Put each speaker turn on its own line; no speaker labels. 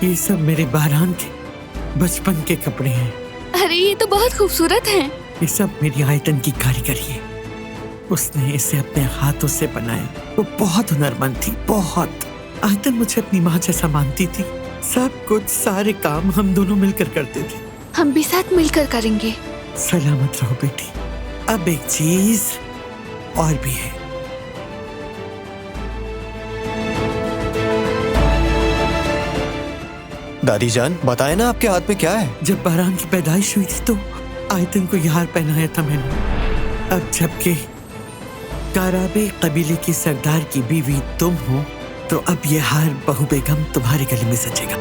ये सब मेरे बारान के बचपन के कपड़े हैं।
अरे ये तो बहुत खूबसूरत हैं।
ये सब मेरी आयतन की कारीगरी है। उसने इसे अपने हाथों से बनाया। वो बहुत हुनरमंद थी, बहुत। आयतन मुझे अपनी माँ जैसा मानती थी। सब कुछ, सारे काम हम दोनों मिलकर करते थे।
हम भी साथ मिलकर करेंगे।
सलामत रहो बेटी। अब एक चीज और भी है।
दादी जान, बताए ना आपके हाथ में क्या है?
जब बारान की पैदाइश हुई थी तो आयतन को ये हार पहनाया था मैंने। अब जबकि काराबे कबीले की सरदार की बीवी तुम हो, तो अब ये हार बहू बेगम तुम्हारे गले में सजेगा।